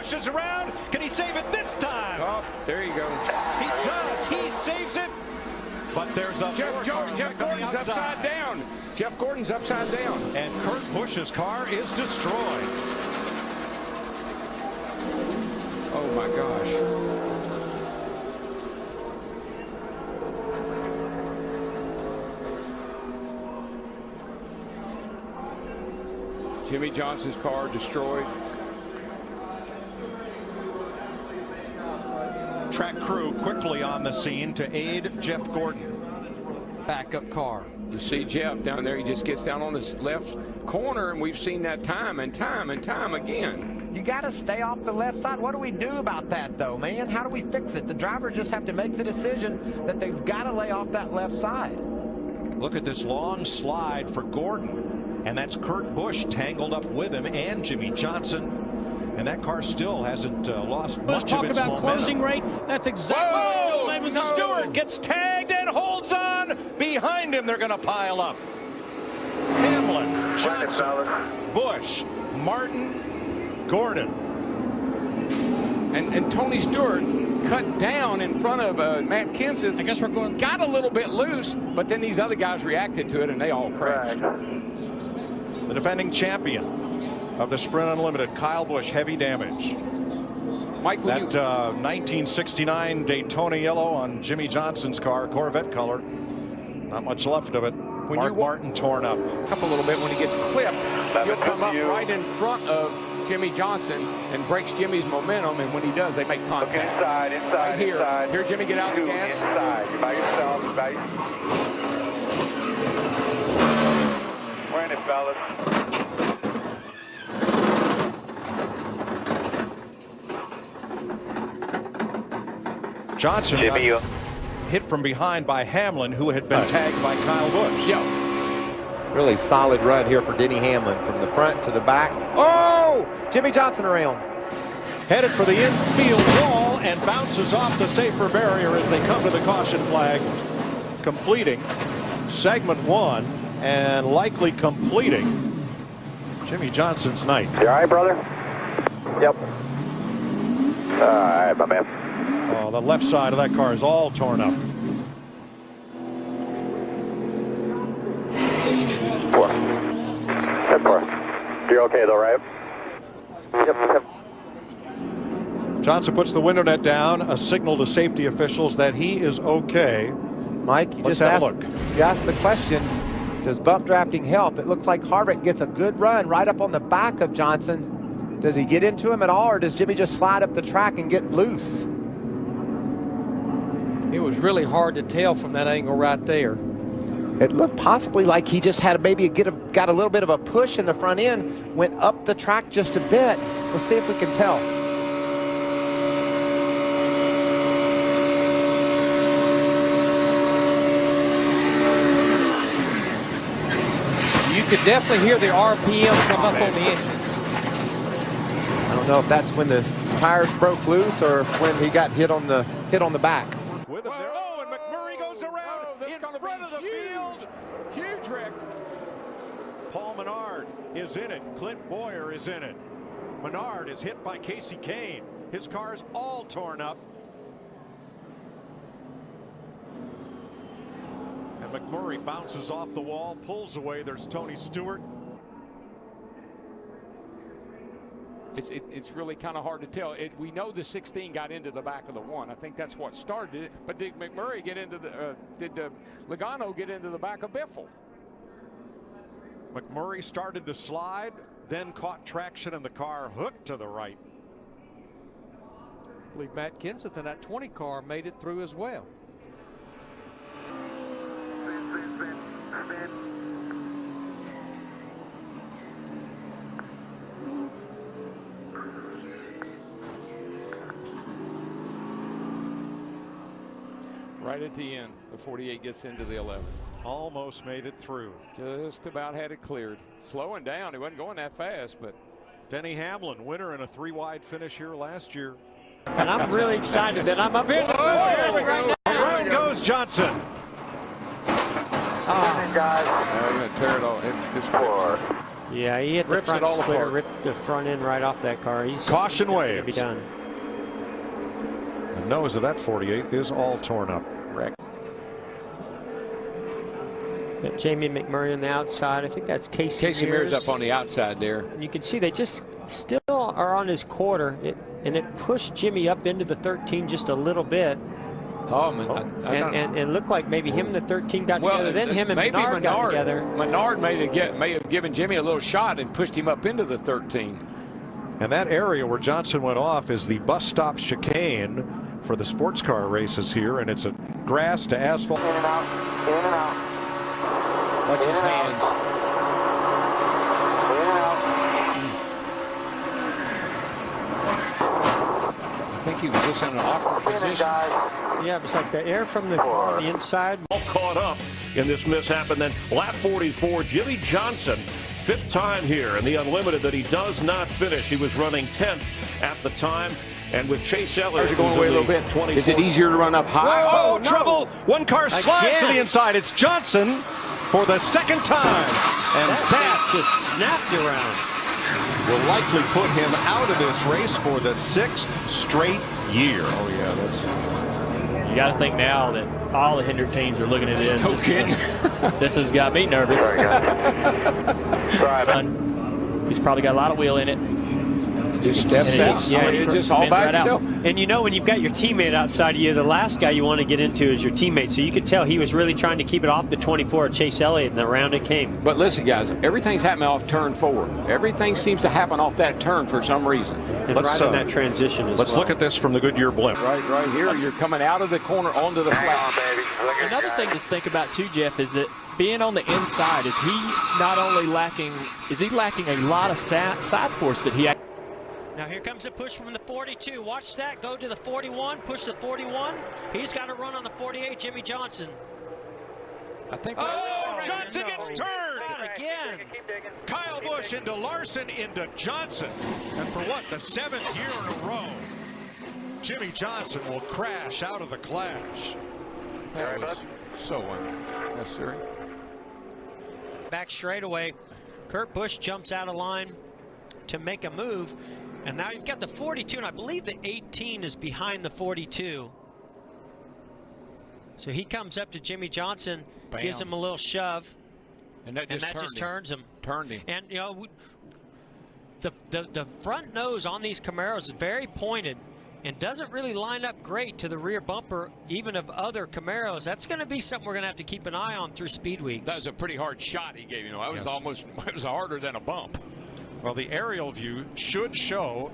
pushes around. Can he save it this time? Oh, there you go. He does. He saves it. But there's a Jeff Gordon's upside down. Jeff Gordon's upside down. And Kurt Busch's car is destroyed. Oh my gosh. Jimmie Johnson's car destroyed. Track crew quickly on the scene to aid Jeff Gordon. Backup car. You see Jeff down there. He just gets down on his left corner, and we've seen that time and time and time again. You got to stay off the left side. What do we do about that, though, man? How do we fix it? The drivers just have to make the decision that they've got to lay off that left side. Look at this long slide for Gordon, and that's Kurt Busch tangled up with him and Jimmie Johnson. And that car still hasn't lost much of its momentum. Let's talk about closing rate. That's exactly what Stewart gets tagged and holds on. Behind him, they're going to pile up. Hamlin, Johnson, Busch, Martin, Gordon. And Tony Stewart cut down in front of Matt Kenseth. I guess we're going. Got a little bit loose, but then these other guys reacted to it, and they all crashed. The defending champion of the Sprint Unlimited, Kyle Busch, heavy damage. Mike, that 1969 Daytona yellow on Jimmie Johnson's car, Corvette color. Not much left of it. Mark Martin torn up. Up a little bit when he gets clipped. He'll come up right in front of Jimmie Johnson and breaks Jimmie's momentum, and when he does, they make contact. Look inside, right here. inside. Here, Jimmie, get out of the gas. Inside. You're by yourself. You're by We're in it, fellas. Johnson hit from behind by Hamlin, who had been tagged by Kyle Busch. Yeah. Really solid run here for Denny Hamlin from the front to the back. Oh! Jimmie Johnson around. Headed for the infield wall and bounces off the safer barrier as they come to the caution flag, completing segment 1 and likely completing Jimmie Johnson's night. You all right, brother? Yep. All right, my man. Oh, the left side of that car is all torn up. Four. That's 4. You're okay though, right? Yep. Johnson puts the window net down, a signal to safety officials that he is okay. Mike, you Let's just have a asked, look. you asked the question, does bump drafting help? It looks like Harvick gets a good run right up on the back of Johnson. Does he get into him at all, or does Jimmie just slide up the track and get loose? It was really hard to tell from that angle right there. It looked possibly like he just had maybe got a little bit of a push in the front end, went up the track just a bit. Let's see if we can tell. You could definitely hear the RPM come up on the engine. I don't know if that's when the tires broke loose or when he got hit on the back. With him there. Oh, and McMurray goes around in front of the field. Huge wreck. Paul Menard is in it. Clint Boyer is in it. Menard is hit by Casey Kane. His car is all torn up. And McMurray bounces off the wall, pulls away. There's Tony Stewart. It's really kind of hard to tell. We know the 16 got into the back of the 1. I think that's what started it. But did McMurray get into the? Did Logano get into the back of Biffle? McMurray started to slide, then caught traction, and the car hooked to the right. I believe Matt Kenseth in that 20 car made it through as well. Right at the end, the 48 gets into the 11. Almost made it through. Just about had it cleared. Slowing down. He wasn't going that fast, but. Denny Hamlin, winner in a 3-wide finish here last year. And I'm really excited that I'm up in. Around goes Johnson. Guys. I'm going to tear it all. It's just 4, Yeah, he hit the Rips it front all splitter, apart. ripped the front end right off that car. He's Caution gonna waves. be done. The nose of that 48 is all torn up. Got Jamie McMurray on the outside. I think that's Casey Mears up on the outside there. And you can see they just still are on his quarter. And it pushed Jimmie up into the 13 just a little bit. Oh, man. And looked like maybe him and the 13 got together. Then him and Menard got together. Menard may have given Jimmie a little shot and pushed him up into the 13. And that area where Johnson went off is the bus stop chicane for the sports car races here, and it's a grass to asphalt. In and out. In and out. Watch his hands. I think he was just in an awkward position. Yeah, it was like the air from the car on the inside. All caught up in this mishap. And then lap 44, Jimmie Johnson, 5th time here in the Unlimited that he does not finish. He was running 10th at the time. And with Chase Elliott Going away a little bit. Is it easier to run up high? Oh, no. Trouble! One car slides to the inside. It's Johnson for the 2nd time. And that just snapped around. will likely put him out of this race for the 6th straight year. Oh, yeah. That's... You got to think now that all the Hendrick teams are looking at this. No kidding. This has got me nervous. He's probably got a lot of wheel in it. Just steps out. It just all by right itself. And you know, when you've got your teammate outside of you, the last guy you want to get into is your teammate. So you could tell he was really trying to keep it off the 24 of Chase Elliott, and around it came. But listen, guys, everything's happening off turn 4. Everything seems to happen off that turn for some reason. And right in that transition as Let's look at this from the Goodyear blimp. Right here, you're coming out of the corner onto the flat. Another thing to think about too, Jeff, is that being on the inside, is he not only lacking, is he lacking a lot of side force that he. Now here comes a push from the 42. Watch that. Go to the 41. Push the 41. He's got to run on the 48. Jimmie Johnson. I think. Oh, Johnson gets turned. Not again. Kyle Busch into Larson into Johnson. And for what, the 7th year in a row, Jimmie Johnson will crash out of the clash. That was so unnecessary. Back straightaway. Kurt Busch jumps out of line to make a move. And now you've got the 42, and I believe the 18 is behind the 42. So he comes up to Jimmie Johnson, gives him a little shove, and that just turns him. Turned him. And, you know, the front nose on these Camaros is very pointed and doesn't really line up great to the rear bumper, even of other Camaros. That's going to be something we're going to have to keep an eye on through speed weeks. That was a pretty hard shot he gave. You know, that was almost, it was harder than a bump. Well, the aerial view should show